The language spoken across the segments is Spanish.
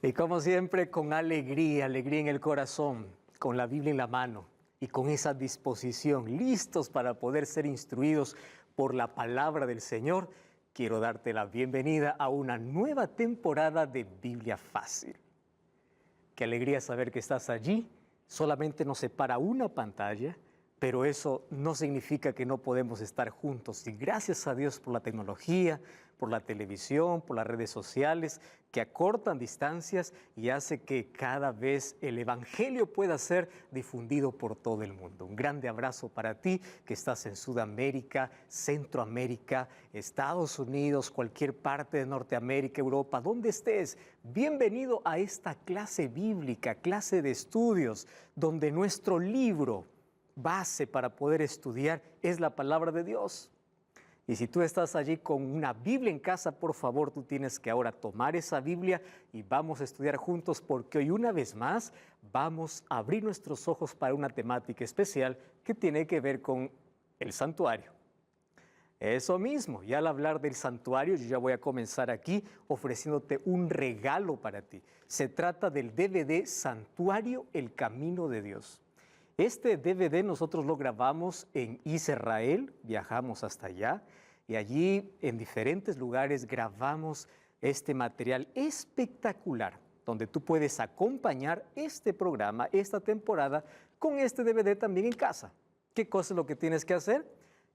Y como siempre, con alegría, alegría en el corazón, con la Biblia en la mano y con esa disposición, listos para poder ser instruidos por la palabra del Señor, quiero darte la bienvenida a una nueva temporada de Biblia Fácil. Qué alegría saber que estás allí. Solamente nos separa una pantalla, pero eso no significa que no podemos estar juntos. Y gracias a Dios por la tecnología, por la televisión, por las redes sociales, que acortan distancias y hace que cada vez el Evangelio pueda ser difundido por todo el mundo. Un grande abrazo para ti que estás en Sudamérica, Centroamérica, Estados Unidos, cualquier parte de Norteamérica, Europa, donde estés. Bienvenido a esta clase bíblica, clase de estudios, donde nuestro libro base para poder estudiar es la palabra de Dios. Y si tú estás allí con una Biblia en casa, por favor, tú tienes que ahora tomar esa Biblia y vamos a estudiar juntos, porque hoy una vez más vamos a abrir nuestros ojos para una temática especial que tiene que ver con el santuario. Eso mismo, y al hablar del santuario, yo ya voy a comenzar aquí ofreciéndote un regalo para ti. Se trata del DVD Santuario, el Camino de Dios. Este DVD nosotros lo grabamos en Israel, viajamos hasta allá y allí en diferentes lugares grabamos este material espectacular, donde tú puedes acompañar este programa, esta temporada, con este DVD también en casa. ¿Qué cosa es lo que tienes que hacer?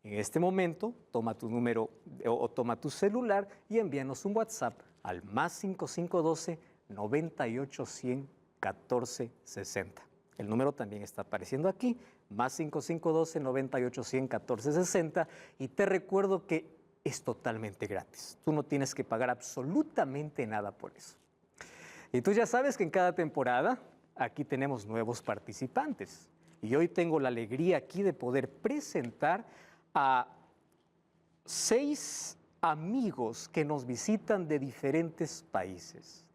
En este momento, toma tu número o toma tu celular y envíanos un WhatsApp al +5512 98 100 14 60. El número también está apareciendo aquí, +5512 98 100 14 60. Y te recuerdo que es totalmente gratis. Tú no tienes que pagar absolutamente nada por eso. Y tú ya sabes que en cada temporada aquí tenemos nuevos participantes. Y hoy tengo la alegría aquí de poder presentar a 6 amigos que nos visitan de diferentes países,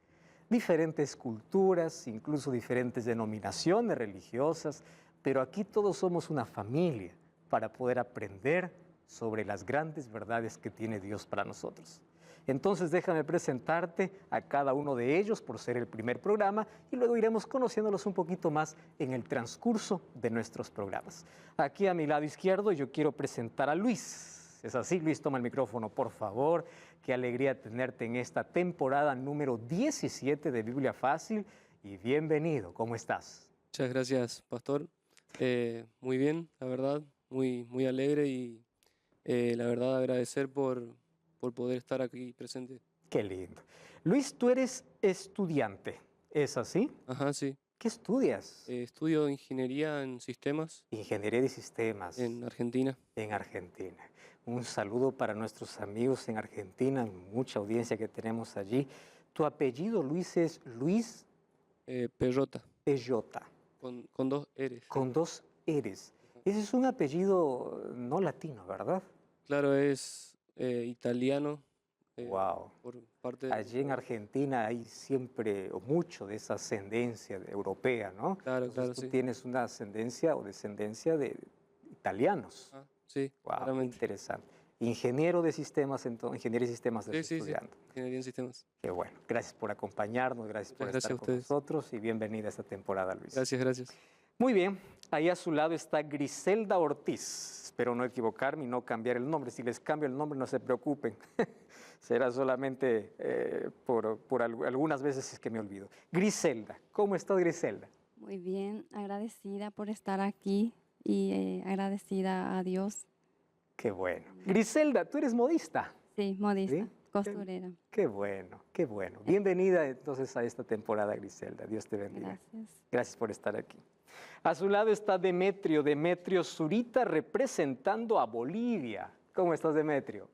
diferentes culturas, incluso diferentes denominaciones religiosas, pero aquí todos somos una familia para poder aprender sobre las grandes verdades que tiene Dios para nosotros. Entonces déjame presentarte a cada uno de ellos por ser el primer programa y luego iremos conociéndolos un poquito más en el transcurso de nuestros programas. Aquí a mi lado izquierdo yo quiero presentar a Luis. ¿Es así, Luis? Toma el micrófono, por favor. Qué alegría tenerte en esta temporada número 17 de Biblia Fácil y bienvenido. ¿Cómo estás? Muchas gracias, pastor. Muy bien, la verdad, muy alegre y la verdad agradecer por poder estar aquí presente. Qué lindo. Luis, tú eres estudiante, ¿es así? Ajá, sí. ¿Qué estudias? Estudio ingeniería en sistemas Ingeniería de sistemas en Argentina. en Argentina. Un saludo para nuestros amigos en Argentina, mucha audiencia que tenemos allí. Tu apellido, Luis, es Luis Perrota, Pellota, con 2 R's. con 2 R's. Ese es un apellido no latino, ¿verdad? Claro, es italiano. Wow. Por parte de... Allí en Argentina hay siempre o mucho de esa ascendencia europea, ¿no? Claro, Entonces claro, tú sí. tienes una ascendencia o descendencia de italianos. Ah, sí, Wow, claramente. interesante. Ingeniero de sistemas, entonces, ingeniería de sistemas Sí, estás sí, sí. estudiando. Ingeniería en sistemas. Qué bueno. Gracias por acompañarnos, gracias por Muchas estar gracias a con ustedes. nosotros y bienvenida a esta temporada, Luis. Gracias, gracias. Muy bien, ahí a su lado está Griselda Ortiz. Espero no equivocarme y no cambiar el nombre. Si les cambio el nombre, no se preocupen. Será solamente por algunas veces es que me olvido. Griselda, ¿cómo estás, Griselda? Muy bien, agradecida por estar aquí y agradecida a Dios. Qué bueno. Griselda, tú eres modista. Sí, modista, ¿Sí? costurera. Qué bueno, qué bueno. Bienvenida entonces a esta temporada, Griselda. Dios te bendiga. Gracias. Gracias por estar aquí. A su lado está Demetrio Zurita representando a Bolivia. ¿Cómo estás, Demetrio?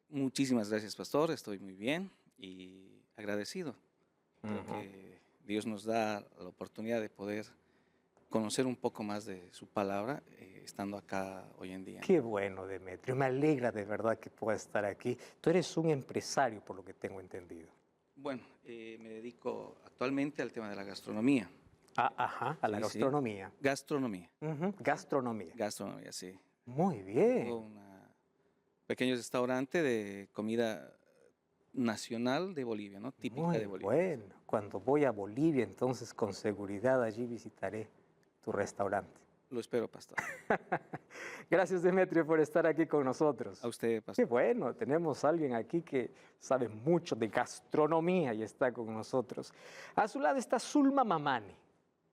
Muchísimas gracias, pastor. Estoy muy bien y agradecido. Creo que Dios nos da la oportunidad de poder conocer un poco más de su palabra estando acá hoy en día. Qué bueno, Demetrio. Me alegra de verdad que puedas estar aquí. Tú eres un empresario, por lo que tengo entendido. Bueno, me dedico actualmente al tema de la gastronomía. Ajá, a la Sí, sí. gastronomía. Gastronomía. Gastronomía. Gastronomía, sí. Muy Tengo bien. un pequeño restaurante de comida nacional de Bolivia, ¿no? Típica Muy de Bolivia. bueno. Cuando voy a Bolivia, entonces con seguridad allí visitaré tu restaurante. Lo espero, pastor. Gracias, Demetrio, por estar aquí con nosotros. A usted, Qué pastor. bueno, tenemos a alguien aquí que sabe mucho de gastronomía y está con nosotros. A su lado está Zulma Mamani.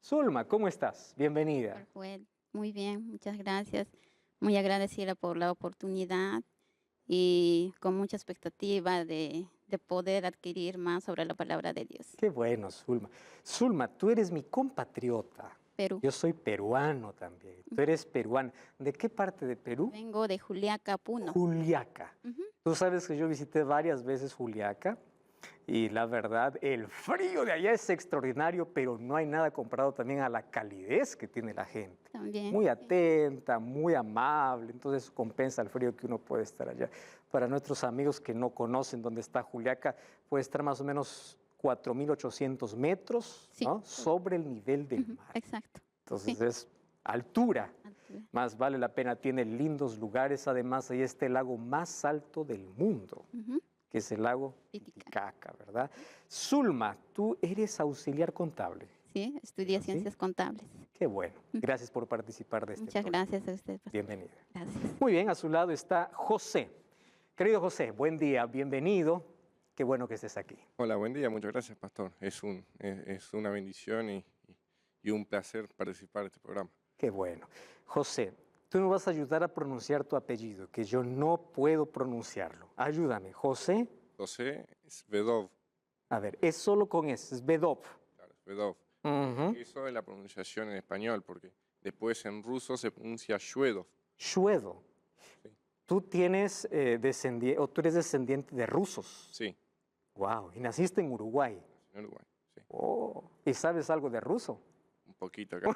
Zulma, ¿cómo estás? Bienvenida. Pues, muy bien, muchas gracias. Muy agradecida por la oportunidad y con mucha expectativa de poder adquirir más sobre la palabra de Dios. Qué bueno, Zulma. Zulma, tú eres mi compatriota. Perú. Yo soy peruano también. Tú eres peruana. ¿De qué parte de Perú? Vengo de Juliaca, Puno. Juliaca. Ujú. Tú sabes que yo visité varias veces Juliaca y la verdad, el frío de allá es extraordinario, pero no hay nada comparado también a la calidez que tiene la gente. También. Muy atenta, muy amable, entonces compensa el frío que uno puede estar allá. Para nuestros amigos que no conocen dónde está Juliaca, puede estar más o menos 4.800 metros, Sí. ¿no? Sobre el nivel del Ujú, mar. exacto. Entonces sí. es altura. Altura. Más vale la pena, tiene lindos lugares. Además, ahí está el lago más alto del mundo, Ujú, que es el lago Titicaca. Titicaca, ¿verdad? Zulma, tú eres auxiliar contable. Sí, estudié ¿Así? ciencias contables. Qué bueno. Gracias por participar de este Muchas programa. gracias a usted, pastor. Bienvenida. Gracias. Muy bien, a su lado está José. Querido José, buen día, bienvenido. Qué bueno que estés aquí. Hola, buen día, muchas gracias, pastor. Es una bendición y un placer participar de este programa. Qué bueno. José, tú me vas a ayudar a pronunciar tu apellido, que yo no puedo pronunciarlo. Ayúdame. José, José Svedov, a ver, es solo con S, es Bedov. claro, Svedov. Ujú. Eso es la pronunciación en español, porque después en ruso se pronuncia Shvedov. Shvedo. Sí. Tú tienes o tú eres descendiente de rusos. Sí, Wow. Y naciste en Uruguay. en Uruguay, sí. Oh. ¿Y sabes algo de ruso? Un poquito acá.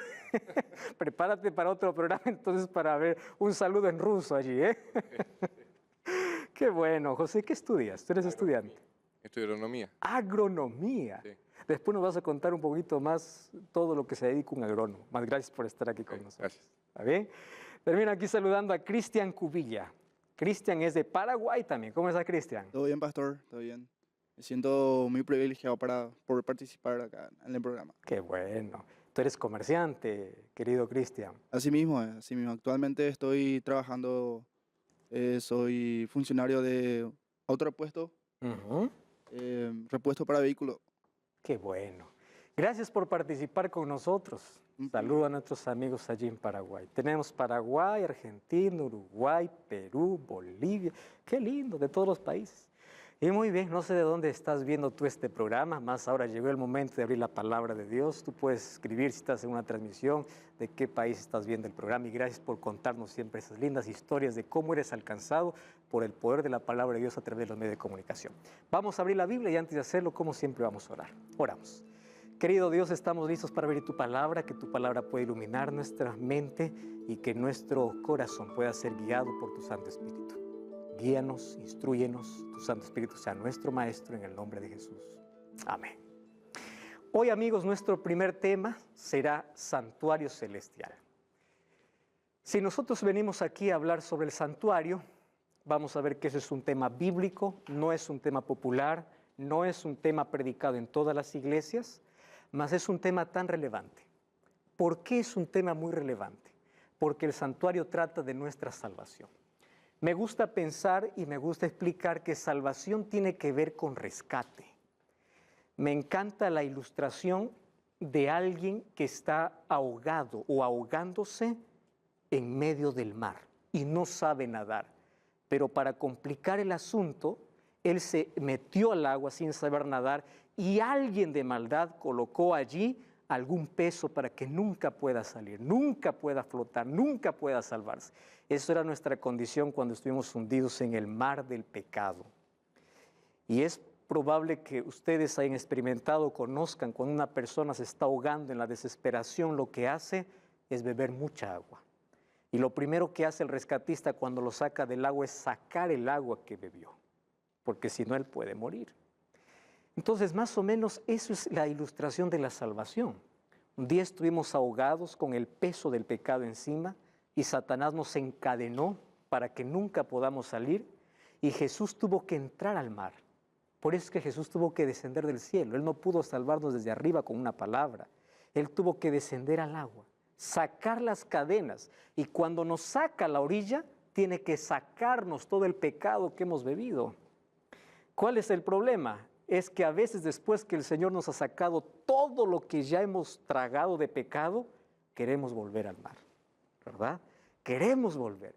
Prepárate para otro programa entonces para ver un saludo en ruso allí, ¿eh? Qué bueno. José, ¿qué estudias? Tú eres estudiante. Estudio agronomía. Agronomía. Sí. Después nos vas a contar un poquito más todo lo que se dedica un agrónomo. Más gracias por estar aquí con Ok, nosotros. gracias. ¿Está bien? Termino aquí saludando a Cristian Cubilla. Cristian es de Paraguay también. ¿Cómo está Cristian? Todo bien, pastor, todo bien. Me siento muy privilegiado por participar acá en el programa. Qué bueno. Tú eres comerciante, querido Cristian. Así mismo. Actualmente estoy trabajando, soy funcionario de autorepuesto, Ujú. repuesto para vehículos. Qué bueno. Gracias por participar con nosotros. Saludo a nuestros amigos allí en Paraguay. Tenemos Paraguay, Argentina, Uruguay, Perú, Bolivia. Qué lindo, de todos los países. Y muy bien, no sé de dónde estás viendo tú este programa, más ahora llegó el momento de abrir la palabra de Dios. Tú puedes escribir si estás en una transmisión de qué país estás viendo el programa y gracias por contarnos siempre esas lindas historias de cómo eres alcanzado por el poder de la palabra de Dios a través de los medios de comunicación. Vamos a abrir la Biblia y antes de hacerlo, como siempre, vamos a orar. Oramos. Querido Dios, estamos listos para abrir tu palabra, que tu palabra pueda iluminar nuestra mente y que nuestro corazón pueda ser guiado por tu Santo Espíritu. Guíanos, instrúyenos, tu Santo Espíritu sea nuestro Maestro en el nombre de Jesús. Amén. Hoy, amigos, nuestro primer tema será Santuario Celestial. Si nosotros venimos aquí a hablar sobre el santuario, vamos a ver que ese es un tema bíblico, no es un tema popular, no es un tema predicado en todas las iglesias, mas es un tema tan relevante. ¿Por qué es un tema muy relevante? Porque el santuario trata de nuestra salvación. Me gusta pensar y me gusta explicar que salvación tiene que ver con rescate. Me encanta la ilustración de alguien que está ahogado o ahogándose en medio del mar y no sabe nadar. Pero para complicar el asunto, él se metió al agua sin saber nadar y alguien de maldad colocó allí algún peso para que nunca pueda salir, nunca pueda flotar, nunca pueda salvarse. Eso era nuestra condición cuando estuvimos hundidos en el mar del pecado. Y es probable que ustedes hayan experimentado o conozcan cuando una persona se está ahogando en la desesperación, lo que hace es beber mucha agua. Y lo primero que hace el rescatista cuando lo saca del agua es sacar el agua que bebió, porque si no él puede morir. Entonces, más o menos, eso es la ilustración de la salvación. Un día estuvimos ahogados con el peso del pecado encima y Satanás nos encadenó para que nunca podamos salir y Jesús tuvo que entrar al mar Por eso es que Jesús tuvo que descender del cielo. Él no pudo salvarnos desde arriba con una palabra. Él tuvo que descender al agua, sacar las cadenas. Y cuando nos saca a la orilla, tiene que sacarnos todo el pecado que hemos bebido. ¿Cuál es el problema? Es que a veces después que el Señor nos ha sacado todo lo que ya hemos tragado de pecado, queremos volver al mar, ¿verdad? Queremos volver.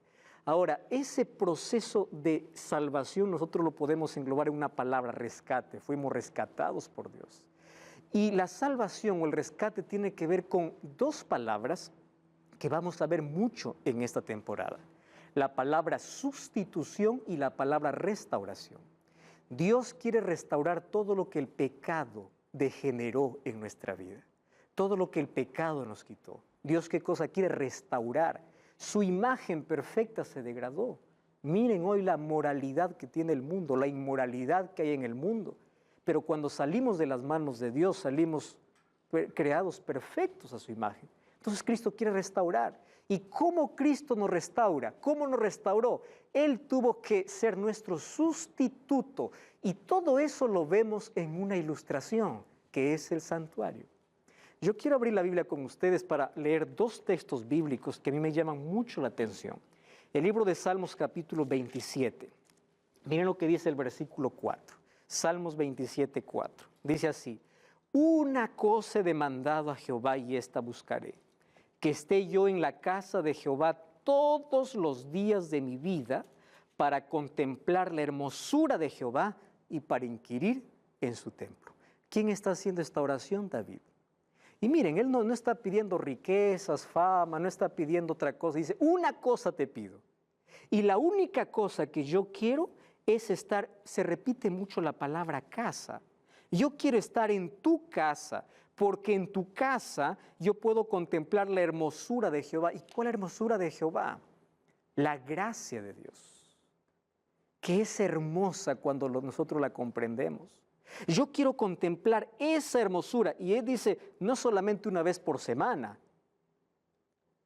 Ahora, ese proceso de salvación nosotros lo podemos englobar en una palabra, rescate. Fuimos rescatados por Dios. Y la salvación o el rescate tiene que ver con dos palabras que vamos a ver mucho en esta temporada. La palabra sustitución y la palabra restauración. Dios quiere restaurar todo lo que el pecado degeneró en nuestra vida. Todo lo que el pecado nos quitó. Dios, ¿qué cosa quiere? Restaurar. Su imagen perfecta se degradó. Miren hoy la moralidad que tiene el mundo, la inmoralidad que hay en el mundo. Pero cuando salimos de las manos de Dios, salimos creados perfectos a su imagen. Entonces Cristo quiere restaurar. ¿Y cómo Cristo nos restaura? ¿Cómo nos restauró? Él tuvo que ser nuestro sustituto. Y todo eso lo vemos en una ilustración, que es el santuario. Yo quiero abrir la Biblia con ustedes para leer dos textos bíblicos que a mí me llaman mucho la atención. El libro de Salmos capítulo 27. Miren lo que dice el versículo 4. Salmos 27, 4. Dice así: una cosa he demandado a Jehová y esta buscaré, que esté yo en la casa de Jehová todos los días de mi vida, para contemplar la hermosura de Jehová y para inquirir en su templo. ¿Quién está haciendo esta oración? David. Y miren, él no está pidiendo riquezas, fama, no está pidiendo otra cosa. Dice, una cosa te pido. Y la única cosa que yo quiero es estar, se repite mucho la palabra casa. Yo quiero estar en tu casa, porque en tu casa yo puedo contemplar la hermosura de Jehová. ¿Y cuál es la hermosura de Jehová? La gracia de Dios, que es hermosa cuando nosotros la comprendemos. Yo quiero contemplar esa hermosura. Y él dice, no solamente una vez por semana,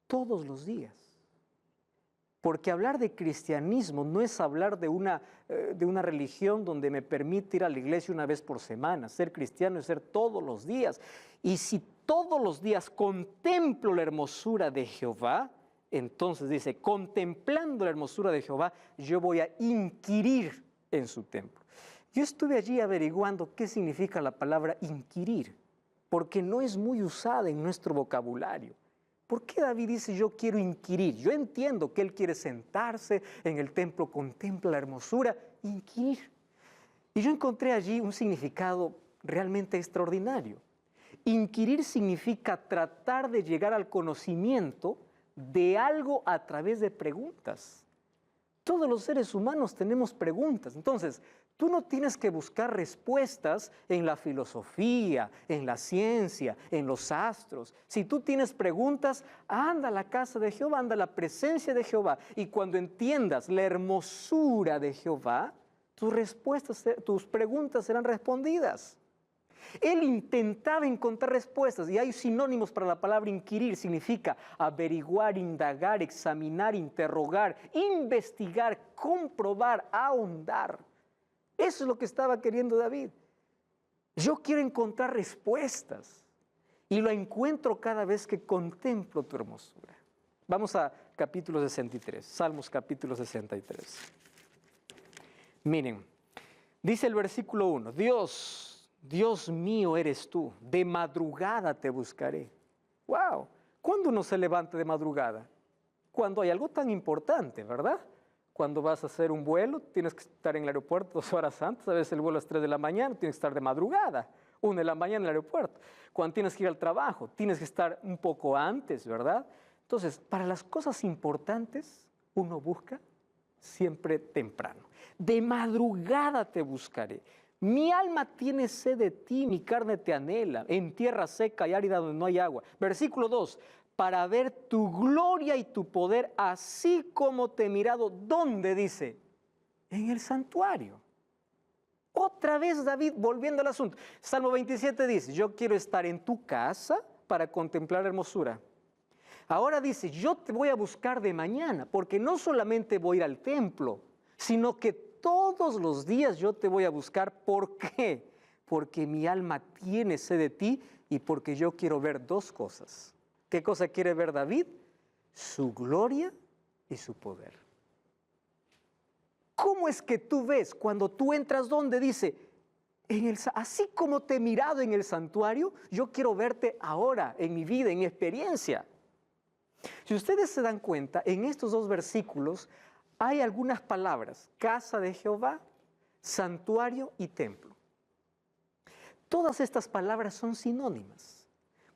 todos los días. Porque hablar de cristianismo no es hablar de una religión donde me permite ir a la iglesia una vez por semana. Ser cristiano es ser todos los días. Y si todos los días contemplo la hermosura de Jehová, entonces dice, contemplando la hermosura de Jehová, yo voy a inquirir en su templo. Yo estuve allí averiguando qué significa la palabra inquirir, porque no es muy usada en nuestro vocabulario. ¿Por qué David dice yo quiero inquirir? Yo entiendo que él quiere sentarse en el templo, contempla la hermosura, inquirir. Y yo encontré allí un significado realmente extraordinario. Inquirir significa tratar de llegar al conocimiento de algo a través de preguntas. Todos los seres humanos tenemos preguntas. Entonces, tú no tienes que buscar respuestas en la filosofía, en la ciencia, en los astros. Si tú tienes preguntas, anda a la casa de Jehová, anda a la presencia de Jehová. Y cuando entiendas la hermosura de Jehová, tus preguntas serán respondidas. Él intentaba encontrar respuestas, y hay sinónimos para la palabra inquirir. Significa averiguar, indagar, examinar, interrogar, investigar, comprobar, ahondar. Eso es lo que estaba queriendo David. Yo quiero encontrar respuestas, y lo encuentro cada vez que contemplo tu hermosura. Vamos a capítulo 63, Salmos capítulo 63. Miren, dice el versículo 1, Dios mío eres tú, de madrugada te buscaré. ¡Wow! ¿Cuándo uno se levanta de madrugada? Cuando hay algo tan importante, ¿verdad? Cuando vas a hacer un vuelo, tienes que estar en el aeropuerto 2 horas antes. A veces el vuelo es 3 de la mañana, tienes que estar de madrugada, 1 de la mañana en el aeropuerto. Cuando tienes que ir al trabajo, tienes que estar un poco antes, ¿verdad? Entonces, para las cosas importantes, uno busca siempre temprano. De madrugada te buscaré. Mi alma tiene sed de ti, mi carne te anhela, en tierra seca y árida donde no hay agua. Versículo 2, para ver tu gloria y tu poder, así como te he mirado. ¿Dónde dice? En el santuario. Otra vez David, volviendo al asunto. Salmo 27 dice, yo quiero estar en tu casa para contemplar la hermosura. Ahora dice, yo te voy a buscar de mañana, porque no solamente voy a ir al templo, sino que todos los días yo te voy a buscar. ¿Por qué? Porque mi alma tiene sed de ti y porque yo quiero ver dos cosas. ¿Qué cosa quiere ver David? Su gloria y su poder. ¿Cómo es que tú ves cuando tú entras donde dice, así como te he mirado en el santuario, yo quiero verte ahora en mi vida, en mi experiencia? Si ustedes se dan cuenta, en estos dos versículos hay algunas palabras: casa de Jehová, santuario y templo. Todas estas palabras son sinónimas.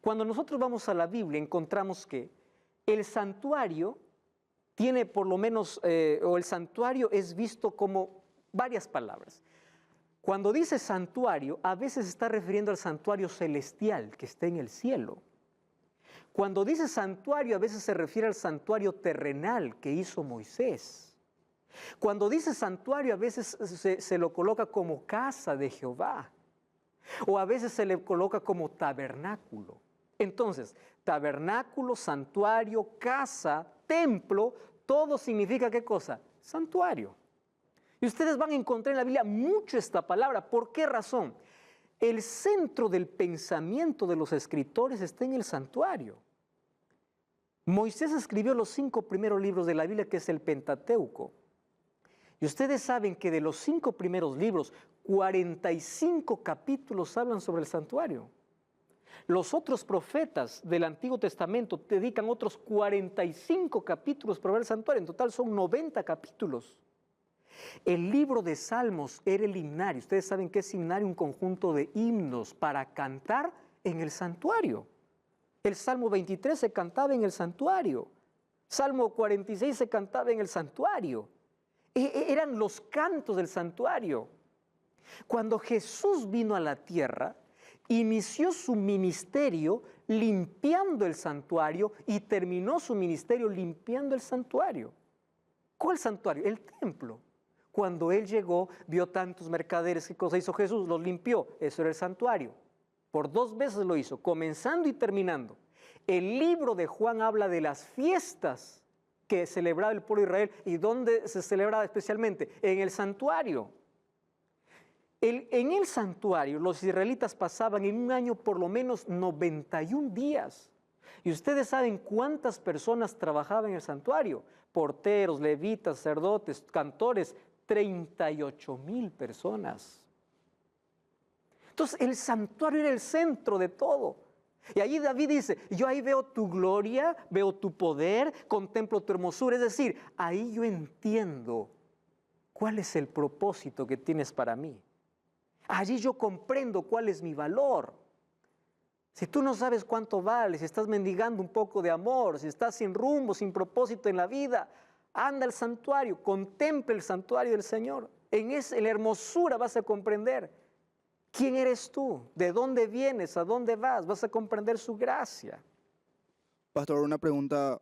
Cuando nosotros vamos a la Biblia encontramos que el santuario tiene por lo menos, o el santuario es visto como varias palabras. Cuando dice santuario, a veces está refiriendo al santuario celestial que está en el cielo. Cuando dice santuario, a veces se refiere al santuario terrenal que hizo Moisés. Cuando dice santuario, a veces se lo coloca como casa de Jehová. O a veces se le coloca como tabernáculo. Entonces, tabernáculo, santuario, casa, templo, todo significa ¿qué cosa? Santuario. Y ustedes van a encontrar en la Biblia mucho esta palabra. ¿Por qué razón? El centro del pensamiento de los escritores está en el santuario. Moisés escribió los 5 primeros libros de la Biblia, que es el Pentateuco. Y ustedes saben que de los 5 primeros libros, 45 capítulos hablan sobre el santuario. Los otros profetas del Antiguo Testamento dedican otros 45 capítulos para ver el santuario. En total son 90 capítulos. El libro de Salmos era el himnario. Ustedes saben que es himnario, un conjunto de himnos para cantar en el santuario. El Salmo 23 se cantaba en el santuario. Salmo 46 se cantaba en el santuario. Eran los cantos del santuario. Cuando Jesús vino a la tierra, inició su ministerio limpiando el santuario y terminó su ministerio limpiando el santuario. ¿Cuál santuario? El templo. Cuando Él llegó, vio tantos mercaderes. ¿Qué cosa hizo Jesús? Los limpió. Eso era el santuario. Por 2 veces lo hizo, comenzando y terminando. El libro de Juan habla de las fiestas que celebraba el pueblo de Israel. ¿Y dónde se celebraba especialmente? En el santuario. En el santuario los israelitas pasaban en un año por lo menos 91 días. ¿Y ustedes saben cuántas personas trabajaban en el santuario? Porteros, levitas, sacerdotes, cantores, 38,000 personas. Entonces el santuario era el centro de todo. Y allí David dice, yo ahí veo tu gloria, veo tu poder, contemplo tu hermosura. Es decir, ahí yo entiendo cuál es el propósito que tienes para mí. Allí yo comprendo cuál es mi valor. Si tú no sabes cuánto vales, si estás mendigando un poco de amor, si estás sin rumbo, sin propósito en la vida, anda al santuario, contempla el santuario del Señor. En la hermosura vas a comprender quién eres tú, de dónde vienes, a dónde vas a comprender su gracia. Pastor, una pregunta,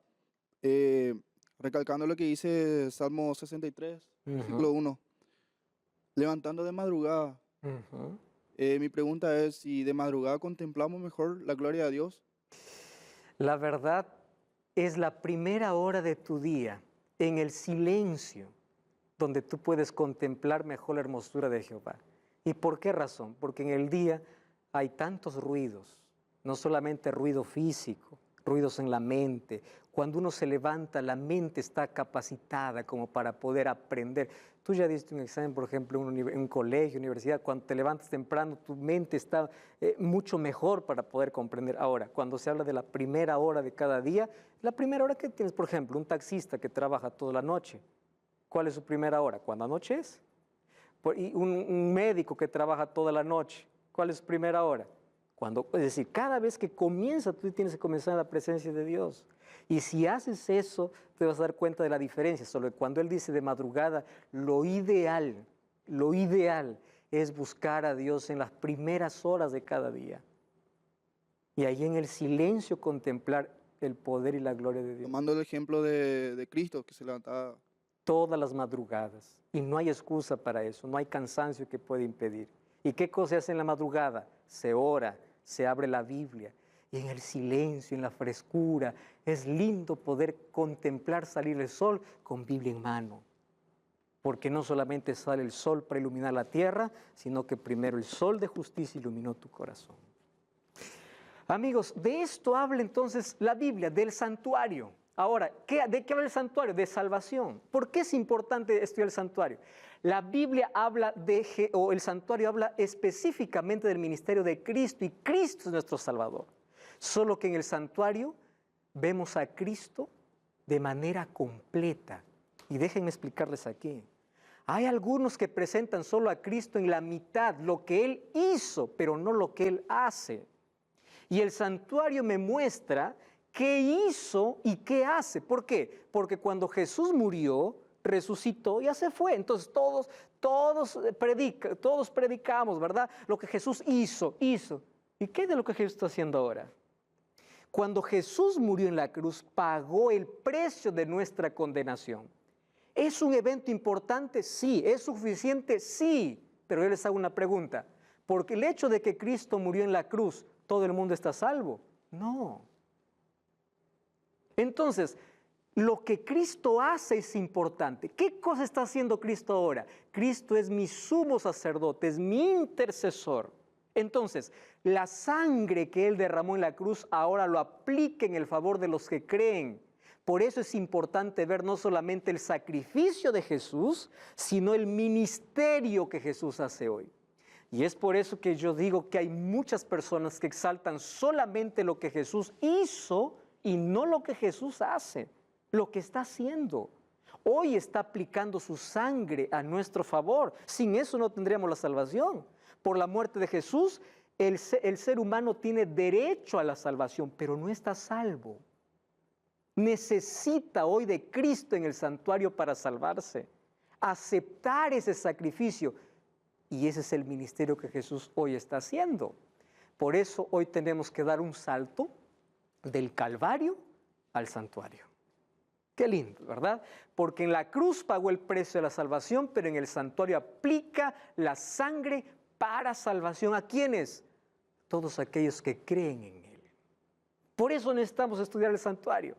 recalcando lo que dice Salmo 63, versículo 1. Levantando de madrugada. Mi pregunta es si de madrugada contemplamos mejor la gloria de Dios. La verdad es la primera hora de tu día, en el silencio, donde tú puedes contemplar mejor la hermosura de Jehová. ¿Y por qué razón? Porque en el día hay tantos ruidos, no solamente ruido físico, ruidos en la mente. Cuando uno se levanta, la mente está capacitada como para poder aprender. Tú ya diste un examen, por ejemplo, en un colegio, universidad. Cuando te levantas temprano, tu mente está mucho mejor para poder comprender. Ahora, cuando se habla de la primera hora de cada día, la primera hora que tienes, por ejemplo, un taxista que trabaja toda la noche. ¿Cuál es su primera hora? ¿Cuando anochece? Y un médico que trabaja toda la noche. ¿Cuál es su primera hora? Es decir, cada vez que comienza, tú tienes que comenzar en la presencia de Dios. Y si haces eso, te vas a dar cuenta de la diferencia. Solo que cuando Él dice de madrugada, lo ideal es buscar a Dios en las primeras horas de cada día. Y ahí en el silencio contemplar el poder y la gloria de Dios. Tomando el ejemplo de Cristo, que se levantaba Todas las madrugadas. Y no hay excusa para eso, no hay cansancio que pueda impedir. ¿Y qué cosa se hace en la madrugada? Se ora, se abre la Biblia. Y en el silencio, en la frescura, es lindo poder contemplar salir el sol con Biblia en mano. porque no solamente sale el sol para iluminar la tierra, sino que primero el sol de justicia iluminó tu corazón. Amigos, de esto habla entonces la Biblia, del santuario. Ahora, ¿de qué habla el santuario? De salvación. ¿Por qué es importante estudiar el santuario? La Biblia habla el santuario habla específicamente del ministerio de Cristo, y Cristo es nuestro Salvador. Solo que en el santuario vemos a Cristo de manera completa. Y déjenme explicarles aquí. Hay algunos que presentan solo a Cristo en la mitad, lo que Él hizo, pero no lo que Él hace. Y el santuario me muestra qué hizo y qué hace. ¿Por qué? Porque cuando Jesús murió, resucitó y ya se fue. Entonces todos predicamos, ¿verdad? Lo que Jesús hizo. ¿Y qué de lo que Jesús está haciendo ahora? Cuando Jesús murió en la cruz, pagó el precio de nuestra condenación. ¿Es un evento importante? Sí. ¿Es suficiente? Sí. Pero yo les hago una pregunta. ¿Porque el hecho de que Cristo murió en la cruz, todo el mundo está salvo? No. Entonces, lo que Cristo hace es importante. ¿Qué cosa está haciendo Cristo ahora? Cristo es mi sumo sacerdote, es mi intercesor. Entonces, la sangre que Él derramó en la cruz ahora lo aplica en el favor de los que creen. Por eso es importante ver no solamente el sacrificio de Jesús, sino el ministerio que Jesús hace hoy. Y es por eso que yo digo que hay muchas personas que exaltan solamente lo que Jesús hizo y no lo que Jesús hace, lo que está haciendo. Hoy está aplicando su sangre a nuestro favor. Sin eso no tendríamos la salvación. Por la muerte de Jesús, el ser humano tiene derecho a la salvación, pero no está salvo. Necesita hoy de Cristo en el santuario para salvarse, aceptar ese sacrificio. Y ese es el ministerio que Jesús hoy está haciendo. Por eso hoy tenemos que dar un salto del Calvario al santuario. Qué lindo, ¿verdad? Porque en la cruz pagó el precio de la salvación, pero en el santuario aplica la sangre para salvación. ¿A quiénes? Todos aquellos que creen en Él. Por eso necesitamos estudiar el santuario.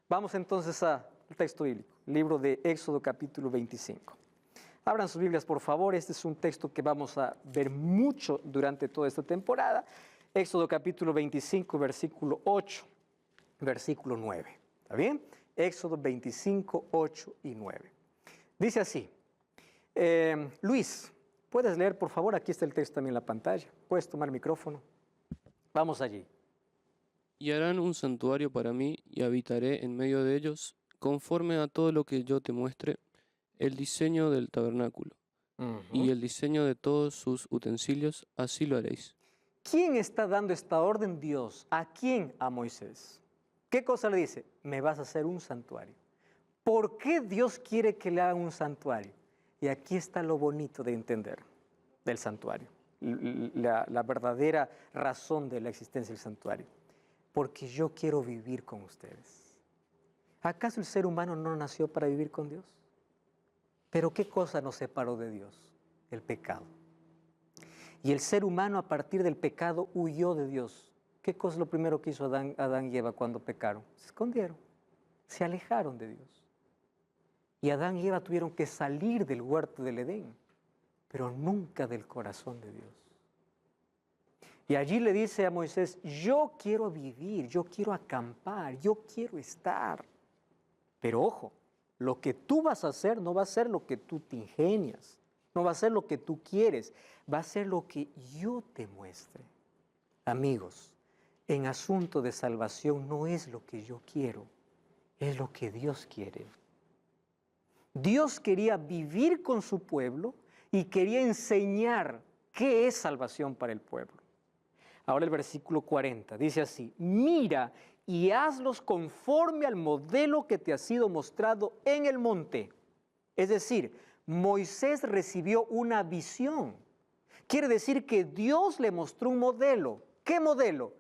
Vamos entonces al texto bíblico, libro de Éxodo capítulo 25. Abran sus Biblias, por favor. Este es un texto que vamos a ver mucho durante toda esta temporada. Éxodo capítulo 25, versículo 8, versículo 9. ¿Está bien? Éxodo 25, 8 y 9. Dice así. Luis, ¿puedes leer, por favor? Aquí está el texto también en la pantalla. ¿Puedes tomar el micrófono? Vamos allí. Y harán un santuario para mí, y habitaré en medio de ellos, conforme a todo lo que yo te muestre, el diseño del tabernáculo y el diseño de todos sus utensilios, así lo haréis. ¿Quién está dando esta orden? Dios. ¿A quién? A Moisés. ¿Qué cosa le dice? Me vas a hacer un santuario. ¿Por qué Dios quiere que le hagan un santuario? Y aquí está lo bonito de entender del santuario, la verdadera razón de la existencia del santuario. Porque yo quiero vivir con ustedes. ¿Acaso el ser humano no nació para vivir con Dios? Pero ¿qué cosa nos separó de Dios? El pecado. Y el ser humano a partir del pecado huyó de Dios. ¿Qué cosa es lo primero que hizo Adán y Eva cuando pecaron? Se escondieron, se alejaron de Dios. Y Adán y Eva tuvieron que salir del huerto del Edén, pero nunca del corazón de Dios. Y allí le dice a Moisés, yo quiero vivir, yo quiero acampar, yo quiero estar. Pero ojo, lo que tú vas a hacer no va a ser lo que tú te ingenias, no va a ser lo que tú quieres, va a ser lo que yo te muestre. Amigos, en asunto de salvación no es lo que yo quiero, es lo que Dios quiere. Dios quería vivir con su pueblo y quería enseñar qué es salvación para el pueblo. Ahora el versículo 40 dice así, mira y hazlos conforme al modelo que te ha sido mostrado en el monte. Es decir, Moisés recibió una visión. Quiere decir que Dios le mostró un modelo. ¿Qué modelo?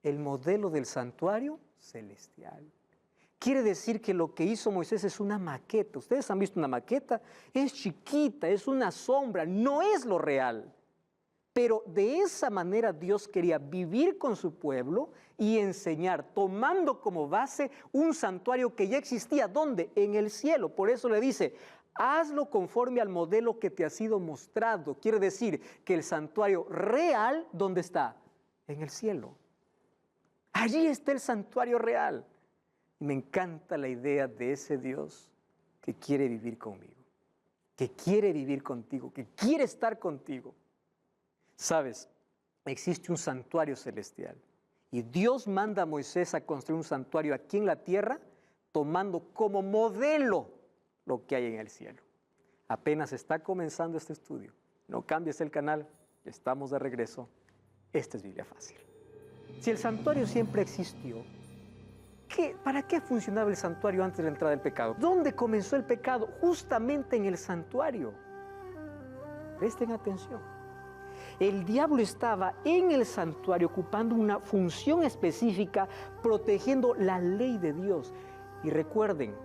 El modelo del santuario celestial. Quiere decir que lo que hizo Moisés es una maqueta. ¿Ustedes han visto una maqueta? Es chiquita, es una sombra, no es lo real. Pero de esa manera Dios quería vivir con su pueblo y enseñar, tomando como base un santuario que ya existía. ¿Dónde? En el cielo. Por eso le dice, Hazlo conforme al modelo que te ha sido mostrado. Quiere decir que el santuario real, ¿dónde está? En el cielo. Allí está el santuario real. Y me encanta la idea de ese Dios que quiere vivir conmigo, que quiere vivir contigo, que quiere estar contigo. ¿Sabes? Existe un santuario celestial. Y Dios manda a Moisés a construir un santuario aquí en la tierra, tomando como modelo lo que hay en el cielo. Apenas está comenzando este estudio. No cambies el canal, estamos de regreso. Esta es Biblia Fácil. Si el santuario siempre existió, ¿para qué funcionaba el santuario antes de la entrada del pecado? ¿Dónde comenzó el pecado? Justamente en el santuario. Presten atención. El diablo estaba en el santuario ocupando una función específica, protegiendo la ley de Dios. Y recuerden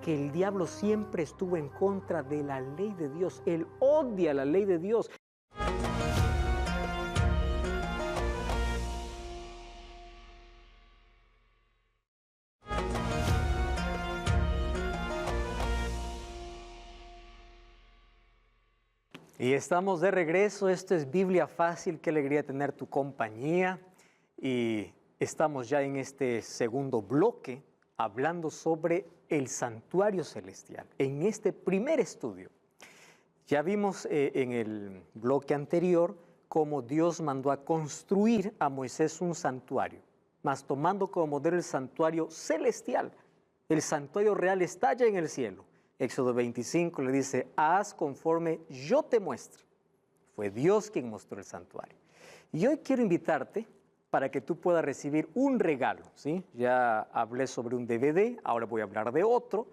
que el diablo siempre estuvo en contra de la ley de Dios. Él odia la ley de Dios. Y estamos de regreso. Esto es Biblia Fácil. Qué alegría tener tu compañía. Y estamos ya en este segundo bloque hablando sobre el santuario celestial. En este primer estudio, ya vimos en el bloque anterior cómo Dios mandó a construir a Moisés un santuario, mas tomando como modelo el santuario celestial. El santuario real está allá en el cielo. Éxodo 25 le dice, haz conforme yo te muestre. Fue Dios quien mostró el santuario. Y hoy quiero invitarte para que tú puedas recibir un regalo, ¿sí? Ya hablé sobre un DVD, ahora voy a hablar de otro,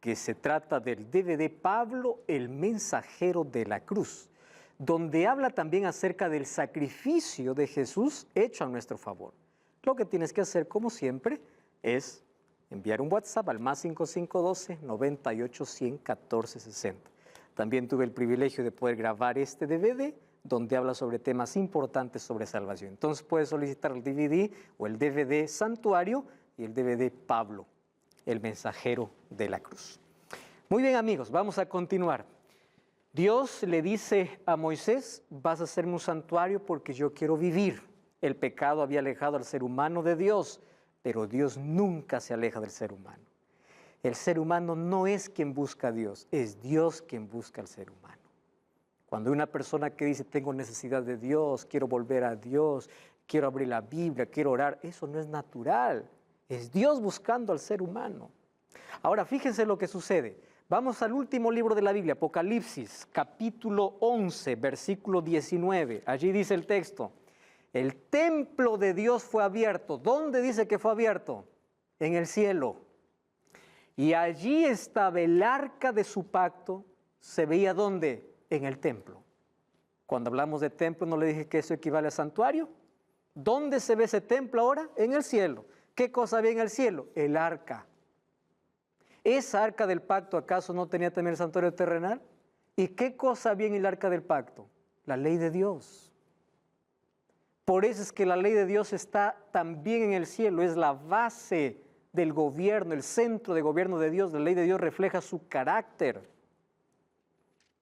que se trata del DVD Pablo, el mensajero de la cruz, donde habla también acerca del sacrificio de Jesús hecho a nuestro favor. Lo que tienes que hacer, como siempre, es enviar un WhatsApp al más 5512-98-100-1460. También tuve el privilegio de poder grabar este DVD, donde habla sobre temas importantes sobre salvación. Entonces puedes solicitar el DVD o el DVD Santuario y el DVD Pablo, el mensajero de la cruz. Muy bien, amigos, vamos a continuar. Dios le dice a Moisés, vas a hacerme un santuario porque yo quiero vivir. El pecado había alejado al ser humano de Dios, pero Dios nunca se aleja del ser humano. El ser humano no es quien busca a Dios, es Dios quien busca al ser humano. Cuando una persona que dice, tengo necesidad de Dios, quiero volver a Dios, quiero abrir la Biblia, quiero orar, eso no es natural. Es Dios buscando al ser humano. Ahora, fíjense lo que sucede. Vamos al último libro de la Biblia, Apocalipsis, capítulo 11, versículo 19. Allí dice el texto, el templo de Dios fue abierto. ¿Dónde dice que fue abierto? En el cielo. Y allí estaba el arca de su pacto. ¿Se veía dónde? En el templo. Cuando hablamos de templo, ¿no le dije que eso equivale a santuario? ¿Dónde se ve ese templo ahora? En el cielo. ¿Qué cosa había en el cielo? El arca. ¿Esa arca del pacto acaso no tenía también el santuario terrenal? ¿Y qué cosa había en el arca del pacto? La ley de Dios. Por eso es que la ley de Dios está también en el cielo, es la base del gobierno, el centro de gobierno de Dios. La ley de Dios refleja su carácter.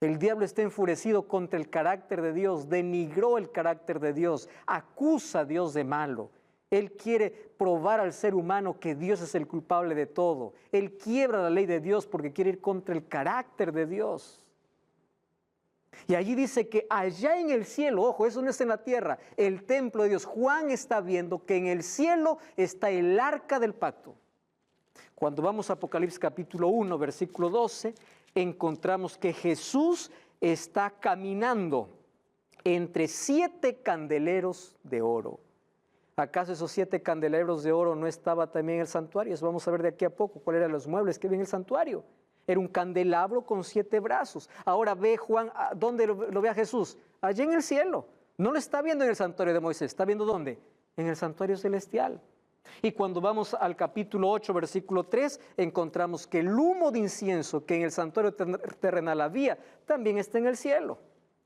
El diablo está enfurecido contra el carácter de Dios, denigró el carácter de Dios, acusa a Dios de malo. Él quiere probar al ser humano que Dios es el culpable de todo. Él quiebra la ley de Dios porque quiere ir contra el carácter de Dios. Y allí dice que allá en el cielo, ojo, eso no es en la tierra, el templo de Dios. Juan está viendo que en el cielo está el arca del pacto. Cuando vamos a Apocalipsis capítulo 1, versículo 12, encontramos que Jesús está caminando entre 7 candeleros de oro. ¿Acaso esos 7 candeleros de oro no estaba también en el santuario? Eso vamos a ver de aquí a poco cuáles eran los muebles que había en el santuario. Era un candelabro con 7 brazos. Ahora ve Juan, ¿dónde lo ve a Jesús? Allí en el cielo. No lo está viendo en el santuario de Moisés, ¿está viendo dónde? En el santuario celestial. Y cuando vamos al capítulo 8, versículo 3, encontramos que el humo de incienso que en el santuario terrenal había, también está en el cielo,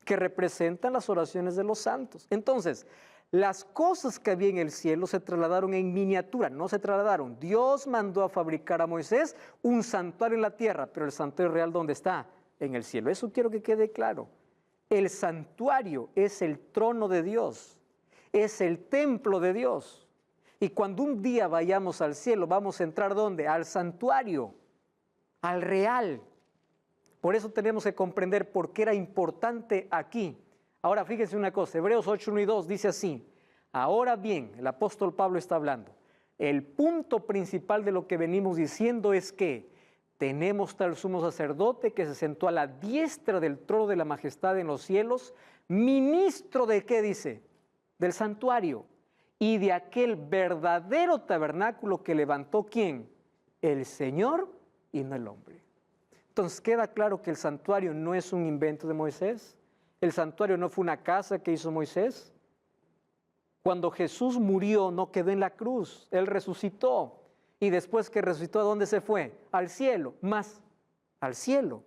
que representan las oraciones de los santos. Entonces, las cosas que había en el cielo se trasladaron en miniatura, no se trasladaron. Dios mandó a fabricar a Moisés un santuario en la tierra, pero el santuario real, ¿dónde está? En el cielo. Eso quiero que quede claro. El santuario es el trono de Dios, es el templo de Dios. Y cuando un día vayamos al cielo, vamos a entrar ¿dónde? Al santuario, al real. Por eso tenemos que comprender por qué era importante aquí. Ahora fíjense una cosa, Hebreos 8, 1 y 2 dice así: ahora bien, el apóstol Pablo está hablando, el punto principal de lo que venimos diciendo es que tenemos tal sumo sacerdote que se sentó a la diestra del trono de la majestad en los cielos, ministro de ¿qué dice? Del santuario y de aquel verdadero tabernáculo que levantó ¿quién? El Señor y no el hombre. Entonces queda claro que el santuario no es un invento de Moisés. El santuario no fue una casa que hizo Moisés. Cuando Jesús murió no quedó en la cruz, Él resucitó. Y después que resucitó, ¿a dónde se fue? Al cielo, más al cielo.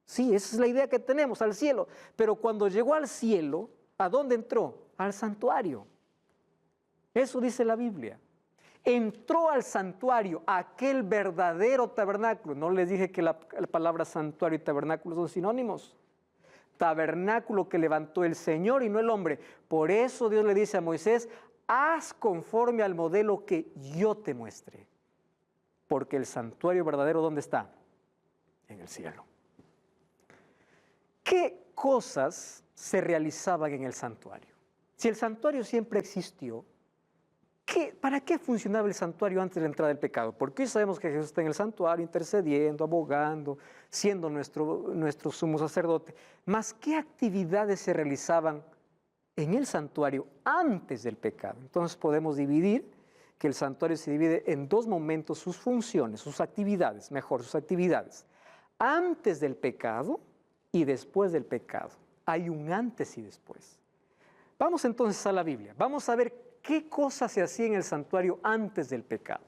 Sí, esa es la idea que tenemos, al cielo. Pero cuando llegó al cielo, ¿a dónde entró? Al santuario. Eso dice la Biblia. Entró al santuario, aquel verdadero tabernáculo. No les dije que la palabra santuario y tabernáculo son sinónimos. Tabernáculo que levantó el Señor y no el hombre. Por eso Dios le dice a Moisés: haz conforme al modelo que yo te muestre. Porque el santuario verdadero, ¿dónde está? En el cielo. ¿Qué cosas se realizaban en el santuario? Si el santuario siempre existió, ¿para qué funcionaba el santuario antes de la entrada del pecado? Porque hoy sabemos que Jesús está en el santuario intercediendo, abogando, siendo nuestro sumo sacerdote. Mas, ¿qué actividades se realizaban en el santuario antes del pecado? Entonces podemos dividir que el santuario se divide en dos momentos, sus funciones, sus actividades, antes del pecado y después del pecado. Hay un antes y después. Vamos entonces a la Biblia. Vamos a ver qué cosas se hacía en el santuario antes del pecado.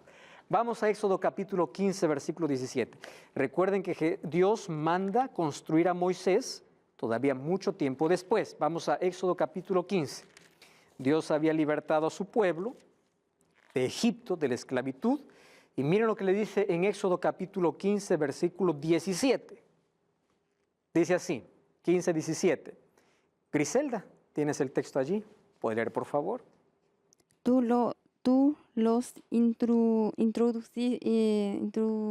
Vamos a Éxodo capítulo 15, versículo 17. Recuerden que Dios manda construir a Moisés todavía mucho tiempo después. Vamos a Éxodo capítulo 15. Dios había libertado a su pueblo de Egipto, de la esclavitud. Y miren lo que le dice en Éxodo capítulo 15, versículo 17. Dice así, 15, 17. Griselda, ¿tienes el texto allí? ¿Puede leer, por favor? Tú los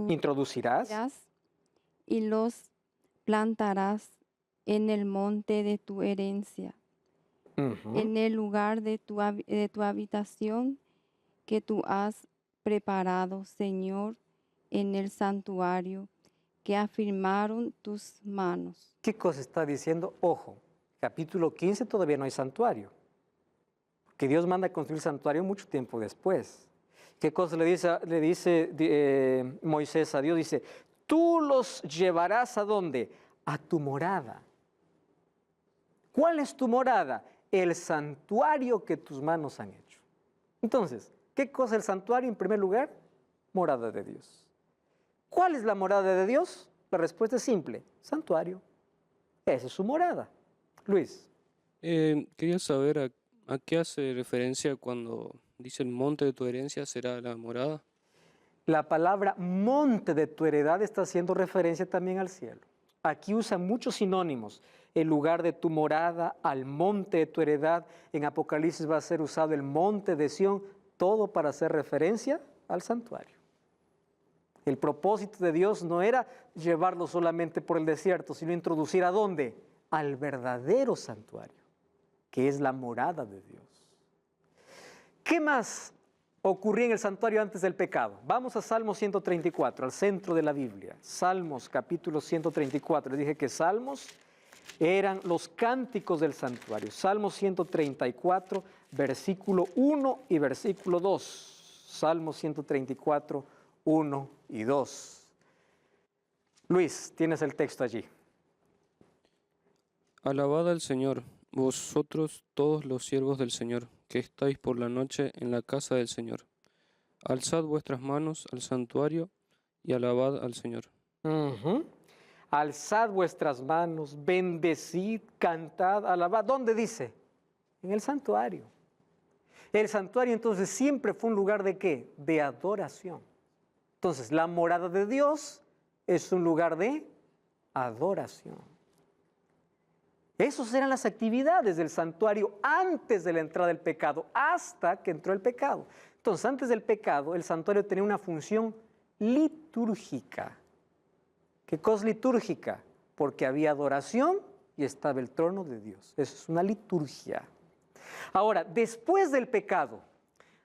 Introducirás y los plantarás en el monte de tu herencia, en el lugar de tu habitación que tú has preparado, Señor, en el santuario que afirmaron tus manos. ¿Qué cosa está diciendo? Ojo, capítulo 15 todavía no hay santuario. Que Dios manda a construir el santuario mucho tiempo después. ¿Qué cosa le dice Moisés a Dios? Dice, tú los llevarás ¿a dónde? A tu morada. ¿Cuál es tu morada? El santuario que tus manos han hecho. Entonces, ¿qué cosa es el santuario? En primer lugar, morada de Dios. ¿Cuál es la morada de Dios? La respuesta es simple, santuario. Esa es su morada. Luis. Quería saber ¿a qué hace referencia cuando dice el monte de tu herencia será la morada? La palabra monte de tu heredad está haciendo referencia también al cielo. Aquí usa muchos sinónimos. El lugar de tu morada, al monte de tu heredad. En Apocalipsis va a ser usado el monte de Sión, todo para hacer referencia al santuario. El propósito de Dios no era llevarlo solamente por el desierto, sino introducir ¿a dónde? Al verdadero santuario, que es la morada de Dios. ¿Qué más ocurría en el santuario antes del pecado? Vamos a Salmos 134, al centro de la Biblia. Salmos capítulo 134. Les dije que Salmos eran los cánticos del santuario. Salmos 134, versículo 1 y versículo 2. Salmos 134, 1 y 2. Luis, tienes el texto allí. Alabad al Señor, vosotros todos los siervos del Señor, que estáis por la noche en la casa del Señor. Alzad vuestras manos al santuario y alabad al Señor. Alzad vuestras manos, bendecid, cantad, alabad. ¿Dónde dice? En el santuario. El santuario entonces siempre fue un lugar ¿de qué? De adoración. Entonces, la morada de Dios es un lugar de adoración. Esas eran las actividades del santuario antes de la entrada del pecado, hasta que entró el pecado. Entonces, antes del pecado, el santuario tenía una función litúrgica. ¿Qué cosa litúrgica? Porque había adoración y estaba el trono de Dios. Eso es una liturgia. Ahora, después del pecado,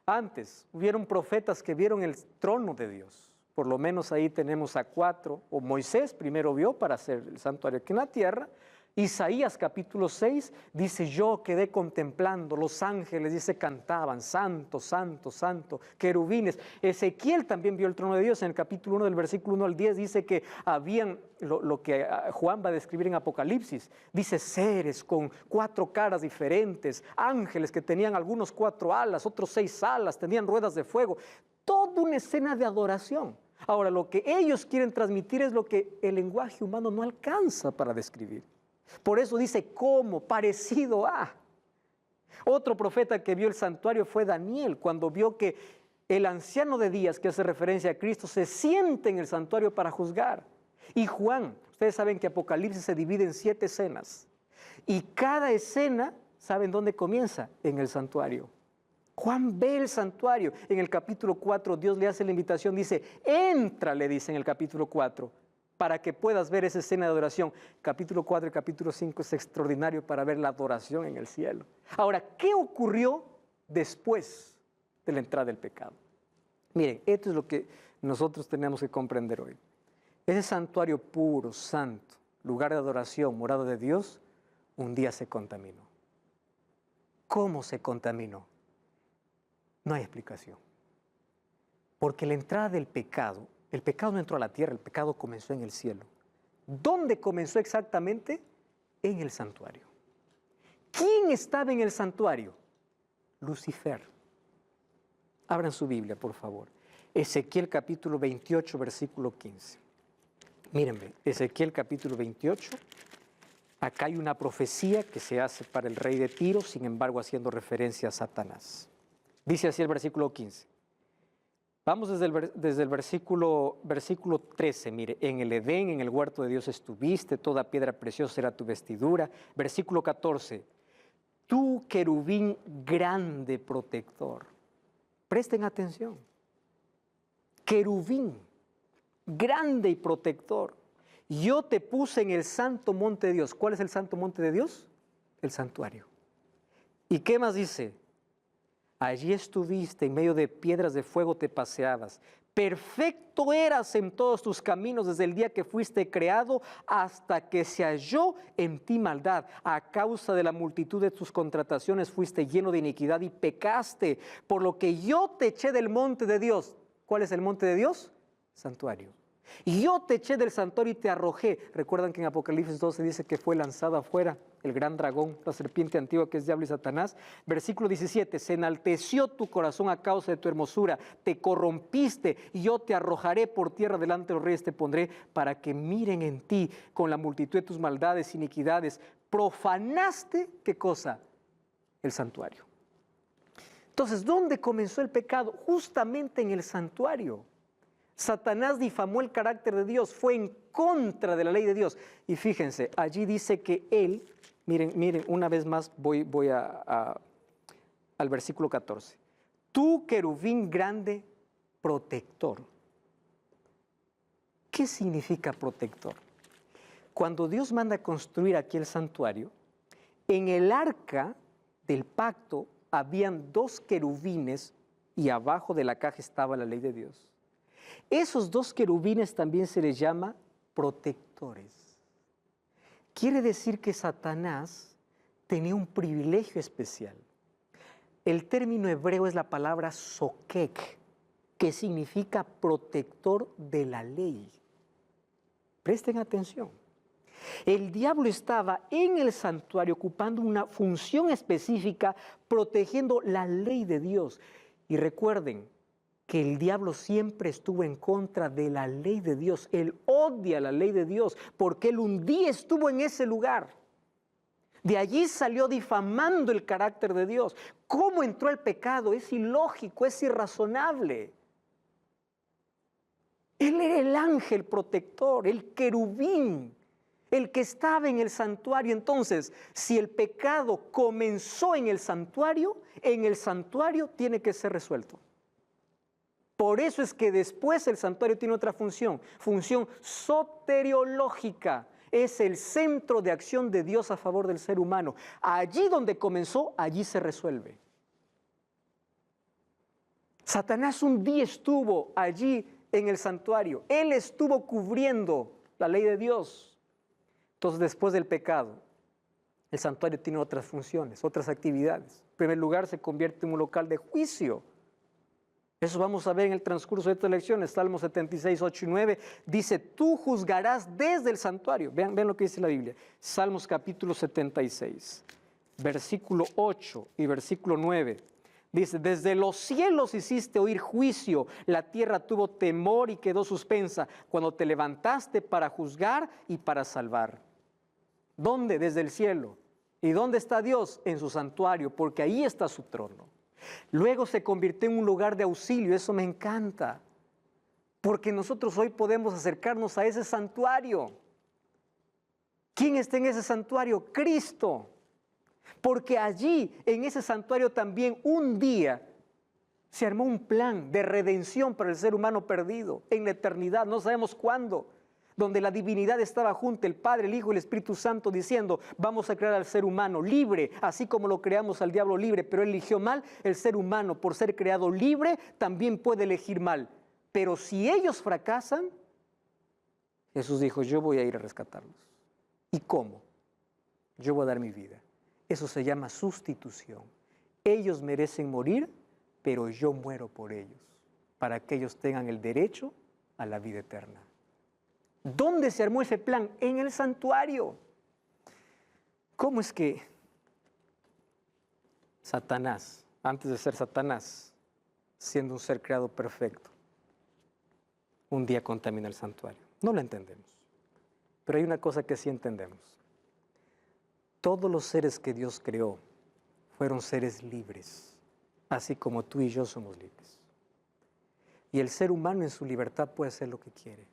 antes hubieron profetas que vieron el trono de Dios. Por lo menos ahí tenemos a 4, o Moisés primero vio para hacer el santuario aquí en la tierra. Isaías capítulo 6 dice, yo quedé contemplando, los ángeles, dice, cantaban, santo, santo, santo, querubines. Ezequiel también vio el trono de Dios en el capítulo 1 del versículo 1 al 10, dice que habían, lo que Juan va a describir en Apocalipsis, dice seres con 4 caras diferentes, ángeles que tenían algunos 4 alas, otros 6 alas, tenían ruedas de fuego, toda una escena de adoración. Ahora, lo que ellos quieren transmitir es lo que el lenguaje humano no alcanza para describir. Por eso dice, ¿cómo? Parecido a. Otro profeta que vio el santuario fue Daniel, cuando vio que el anciano de días, que hace referencia a Cristo, se siente en el santuario para juzgar. Y Juan, ustedes saben que Apocalipsis se divide en 7 escenas. Y cada escena, ¿saben dónde comienza? En el santuario. Juan ve el santuario. En el capítulo 4, Dios le hace la invitación, dice, entra, le dice en el capítulo 4. Para que puedas ver esa escena de adoración. Capítulo 4 y capítulo 5 es extraordinario para ver la adoración en el cielo. Ahora, ¿qué ocurrió después de la entrada del pecado? Miren, esto es lo que nosotros tenemos que comprender hoy. Ese santuario puro, santo, lugar de adoración, morada de Dios, un día se contaminó. ¿Cómo se contaminó? No hay explicación. Porque la entrada del pecado, el pecado no entró a la tierra, el pecado comenzó en el cielo. ¿Dónde comenzó exactamente? En el santuario. ¿Quién estaba en el santuario? Lucifer. Abran su Biblia, por favor. Ezequiel capítulo 28, versículo 15. Mírenme, Ezequiel capítulo 28. Acá hay una profecía que se hace para el rey de Tiro, sin embargo haciendo referencia a Satanás. Dice así el versículo 15. Vamos desde el versículo 13, mire, en el Edén, en el huerto de Dios estuviste, toda piedra preciosa era tu vestidura. Versículo 14, tú querubín grande protector. Presten atención. Querubín, grande y protector. Yo te puse en el santo monte de Dios. ¿Cuál es el santo monte de Dios? El santuario. ¿Y qué más dice? Allí estuviste, en medio de piedras de fuego te paseabas. Perfecto eras en todos tus caminos desde el día que fuiste creado hasta que se halló en ti maldad. A causa de la multitud de tus contrataciones fuiste lleno de iniquidad y pecaste, por lo que yo te eché del monte de Dios. ¿Cuál es el monte de Dios? Santuario. Y yo te eché del santuario y te arrojé. Recuerdan que en Apocalipsis 12 dice que fue lanzado afuera el gran dragón, la serpiente antigua que es diablo y Satanás. Versículo 17, se enalteció tu corazón a causa de tu hermosura, te corrompiste y yo te arrojaré por tierra delante de los reyes te pondré para que miren en ti con la multitud de tus maldades, iniquidades. Profanaste, ¿qué cosa? El santuario. Entonces, ¿dónde comenzó el pecado? Justamente en el santuario. Satanás difamó el carácter de Dios, fue en contra de la ley de Dios. Y fíjense, allí dice que él, miren, una vez más voy al versículo 14. Tú, querubín grande, protector. ¿Qué significa protector? Cuando Dios manda construir aquí el santuario, en el arca del pacto habían 2 querubines y abajo de la caja estaba la ley de Dios. Esos 2 querubines también se les llama protectores. Quiere decir que Satanás tenía un privilegio especial. El término hebreo es la palabra sokek, que significa protector de la ley. Presten atención. El diablo estaba en el santuario ocupando una función específica, protegiendo la ley de Dios. Y recuerden, que el diablo siempre estuvo en contra de la ley de Dios. Él odia la ley de Dios porque él un día estuvo en ese lugar. De allí salió difamando el carácter de Dios. ¿Cómo entró el pecado? Es ilógico, es irrazonable. Él era el ángel protector, el querubín, el que estaba en el santuario. Entonces, si el pecado comenzó en el santuario tiene que ser resuelto. Por eso es que después el santuario tiene otra función soteriológica. Es el centro de acción de Dios a favor del ser humano. Allí donde comenzó, allí se resuelve. Satanás un día estuvo allí en el santuario. Él estuvo cubriendo la ley de Dios. Entonces, después del pecado, el santuario tiene otras funciones, otras actividades. En primer lugar, se convierte en un local de juicio. Eso vamos a ver en el transcurso de estas lecciones. Salmos 76, 8 y 9 dice, tú juzgarás desde el santuario. Vean lo que dice la Biblia. Salmos capítulo 76, versículo 8 y versículo 9. Dice, desde los cielos hiciste oír juicio, la tierra tuvo temor y quedó suspensa, cuando te levantaste para juzgar y para salvar. ¿Dónde? Desde el cielo. ¿Y dónde está Dios? En su santuario, porque ahí está su trono. Luego se convirtió en un lugar de auxilio, eso me encanta, porque nosotros hoy podemos acercarnos a ese santuario. ¿Quién está en ese santuario? Cristo. Porque allí, en ese santuario también, un día se armó un plan de redención para el ser humano perdido en la eternidad, no sabemos cuándo, donde la divinidad estaba junto, el Padre, el Hijo y el Espíritu Santo, diciendo, vamos a crear al ser humano libre, así como lo creamos al diablo libre, pero él eligió mal. El ser humano, por ser creado libre, también puede elegir mal. Pero si ellos fracasan, Jesús dijo, yo voy a ir a rescatarlos. ¿Y cómo? Yo voy a dar mi vida. Eso se llama sustitución. Ellos merecen morir, pero yo muero por ellos, para que ellos tengan el derecho a la vida eterna. ¿Dónde se armó ese plan? En el santuario. ¿Cómo es que Satanás, antes de ser Satanás, siendo un ser creado perfecto, un día contamina el santuario? No lo entendemos. Pero hay una cosa que sí entendemos. Todos los seres que Dios creó fueron seres libres, así como tú y yo somos libres. Y el ser humano en su libertad puede hacer lo que quiere.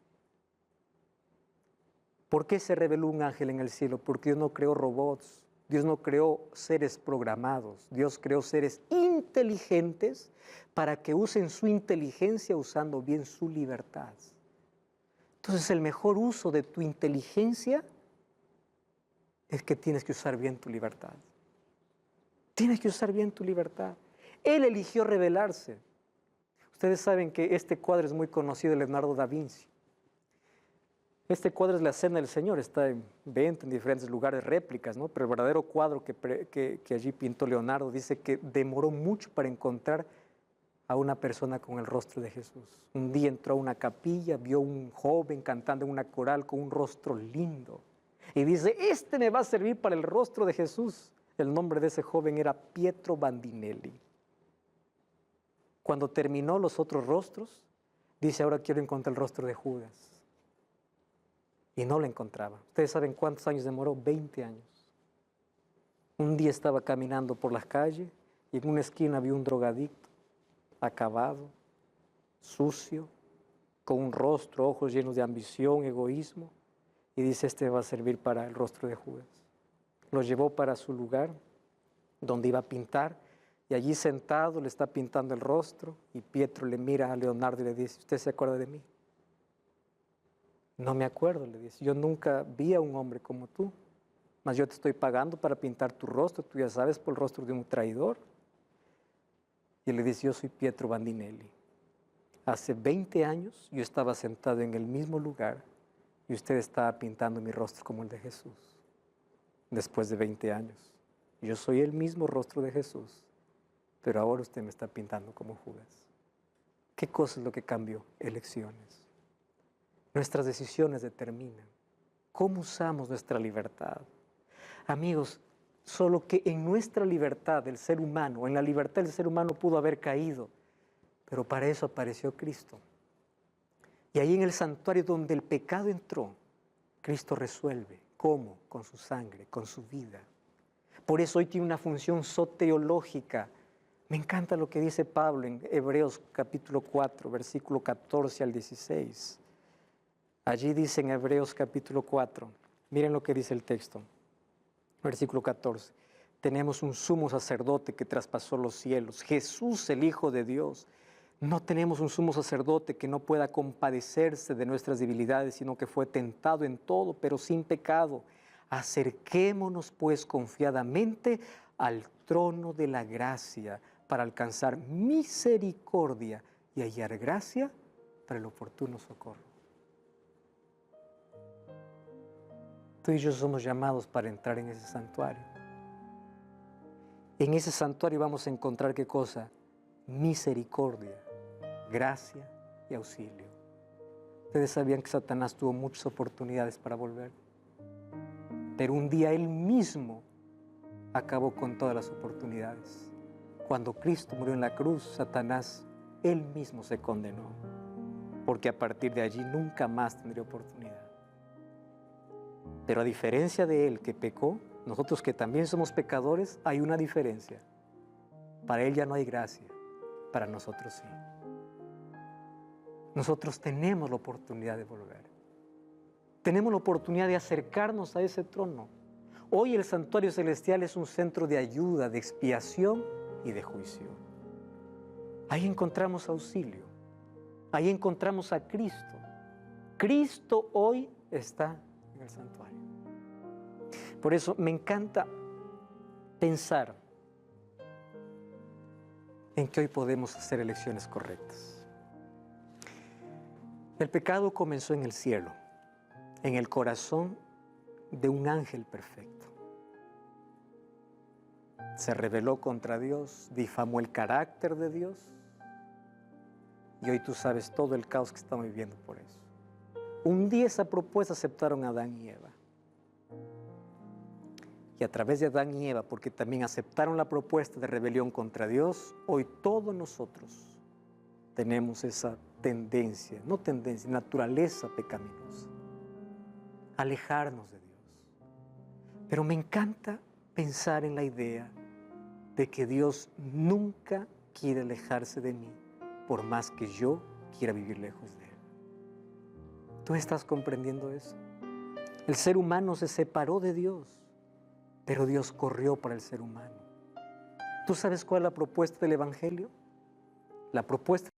¿Por qué se reveló un ángel en el cielo? Porque Dios no creó robots, Dios no creó seres programados, Dios creó seres inteligentes para que usen su inteligencia usando bien su libertad. Entonces, el mejor uso de tu inteligencia es que tienes que usar bien tu libertad. Tienes que usar bien tu libertad. Él eligió revelarse. Ustedes saben que este cuadro es muy conocido de Leonardo da Vinci. Este cuadro es la Cena del Señor, está en venta en diferentes lugares, réplicas, ¿no? Pero el verdadero cuadro que allí pintó Leonardo dice que demoró mucho para encontrar a una persona con el rostro de Jesús. Un día entró a una capilla, vio a un joven cantando en una coral con un rostro lindo. Y dice, este me va a servir para el rostro de Jesús. El nombre de ese joven era Pietro Bandinelli. Cuando terminó los otros rostros, dice, ahora quiero encontrar el rostro de Judas. Y no lo encontraba. ¿Ustedes saben cuántos años demoró? 20 años. Un día estaba caminando por las calles y en una esquina vio un drogadicto, acabado, sucio, con un rostro, ojos llenos de ambición, egoísmo. Y dice, este va a servir para el rostro de Judas. Lo llevó para su lugar, donde iba a pintar, y allí sentado le está pintando el rostro, y Pietro le mira a Leonardo y le dice, ¿usted se acuerda de mí? No me acuerdo, le dice, yo nunca vi a un hombre como tú, mas yo te estoy pagando para pintar tu rostro, tú ya sabes, por el rostro de un traidor. Y él le dice, yo soy Pietro Bandinelli. Hace 20 años yo estaba sentado en el mismo lugar y usted estaba pintando mi rostro como el de Jesús. Después de 20 años, yo soy el mismo rostro de Jesús, pero ahora usted me está pintando como Judas. ¿Qué cosa es lo que cambió? Elecciones. Nuestras decisiones determinan cómo usamos nuestra libertad. Amigos, solo que en nuestra libertad del ser humano, en la libertad del ser humano pudo haber caído, pero para eso apareció Cristo. Y ahí en el santuario donde el pecado entró, Cristo resuelve. ¿Cómo? Con su sangre, con su vida. Por eso hoy tiene una función soteriológica. Me encanta lo que dice Pablo en Hebreos capítulo 4, versículo 14 al 16. Allí dice en Hebreos capítulo 4, miren lo que dice el texto, versículo 14. Tenemos un sumo sacerdote que traspasó los cielos, Jesús el Hijo de Dios. No tenemos un sumo sacerdote que no pueda compadecerse de nuestras debilidades, sino que fue tentado en todo, pero sin pecado. Acerquémonos pues confiadamente al trono de la gracia para alcanzar misericordia y hallar gracia para el oportuno socorro. Tú y yo somos llamados para entrar en ese santuario. En ese santuario vamos a encontrar ¿qué cosa? Misericordia, gracia y auxilio. Ustedes sabían que Satanás tuvo muchas oportunidades para volver, pero un día él mismo acabó con todas las oportunidades. Cuando Cristo murió en la cruz, Satanás, él mismo se condenó, porque a partir de allí nunca más tendría oportunidad. Pero a diferencia de él que pecó, nosotros que también somos pecadores, hay una diferencia. Para él ya no hay gracia, para nosotros sí. Nosotros tenemos la oportunidad de volver. Tenemos la oportunidad de acercarnos a ese trono. Hoy el santuario celestial es un centro de ayuda, de expiación y de juicio. Ahí encontramos auxilio. Ahí encontramos a Cristo. Cristo hoy está en el santuario. Por eso me encanta pensar en que hoy podemos hacer elecciones correctas. El pecado comenzó en el cielo, en el corazón de un ángel perfecto. Se rebeló contra Dios, difamó el carácter de Dios, y hoy tú sabes todo el caos que estamos viviendo por eso. Un día esa propuesta aceptaron a Adán y Eva. Y a través de Adán y Eva, porque también aceptaron la propuesta de rebelión contra Dios, hoy todos nosotros tenemos esa tendencia, no tendencia, naturaleza pecaminosa, alejarnos de Dios. Pero me encanta pensar en la idea de que Dios nunca quiere alejarse de mí, por más que yo quiera vivir lejos de Él. ¿Tú estás comprendiendo eso? El ser humano se separó de Dios, pero Dios corrió para el ser humano. ¿Tú sabes cuál es la propuesta del Evangelio? La propuesta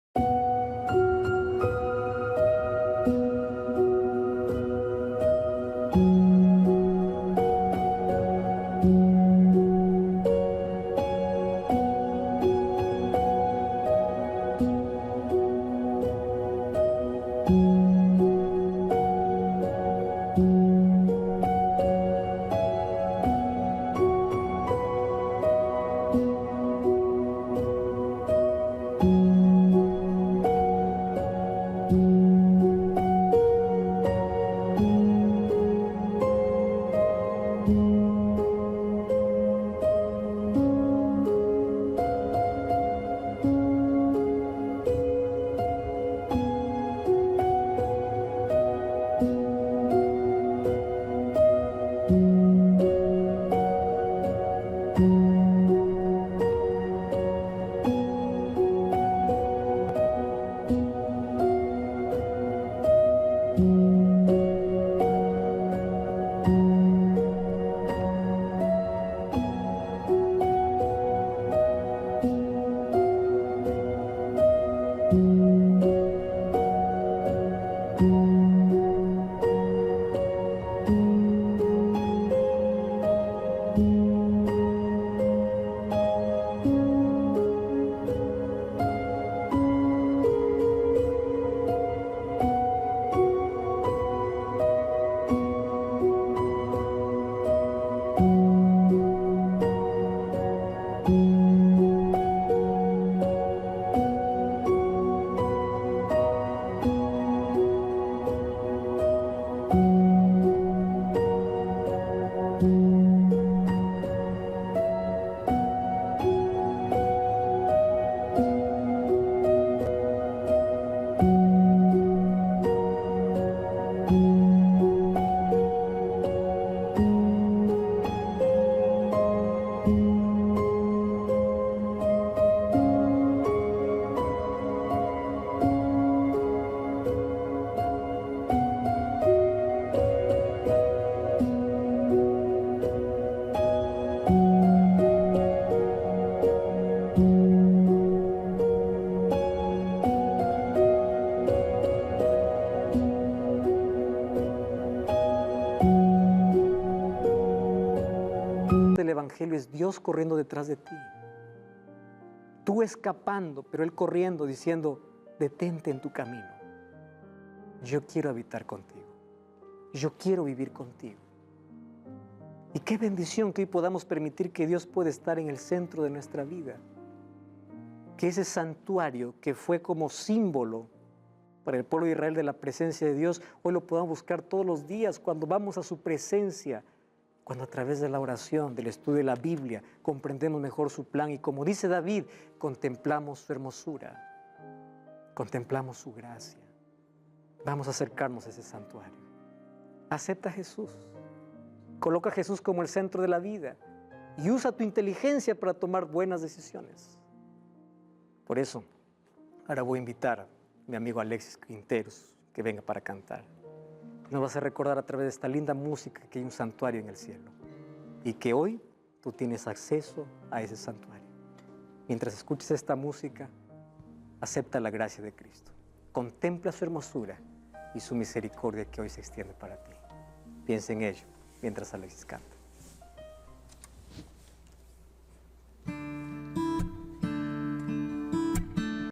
ves Dios corriendo detrás de ti. Tú escapando, pero Él corriendo, diciendo, detente en tu camino. Yo quiero habitar contigo. Yo quiero vivir contigo. Y qué bendición que hoy podamos permitir que Dios pueda estar en el centro de nuestra vida. Que ese santuario que fue como símbolo para el pueblo de Israel de la presencia de Dios, hoy lo podamos buscar todos los días cuando vamos a su presencia, cuando a través de la oración, del estudio de la Biblia, comprendemos mejor su plan y como dice David, contemplamos su hermosura, contemplamos su gracia. Vamos a acercarnos a ese santuario. Acepta a Jesús. Coloca a Jesús como el centro de la vida y usa tu inteligencia para tomar buenas decisiones. Por eso, ahora voy a invitar a mi amigo Alexis Quinteros que venga para cantar. Nos va a hacer recordar a través de esta linda música que hay un santuario en el cielo y que hoy tú tienes acceso a ese santuario. Mientras escuches esta música, acepta la gracia de Cristo. Contempla su hermosura y su misericordia que hoy se extiende para ti. Piensa en ello mientras Alexis canta.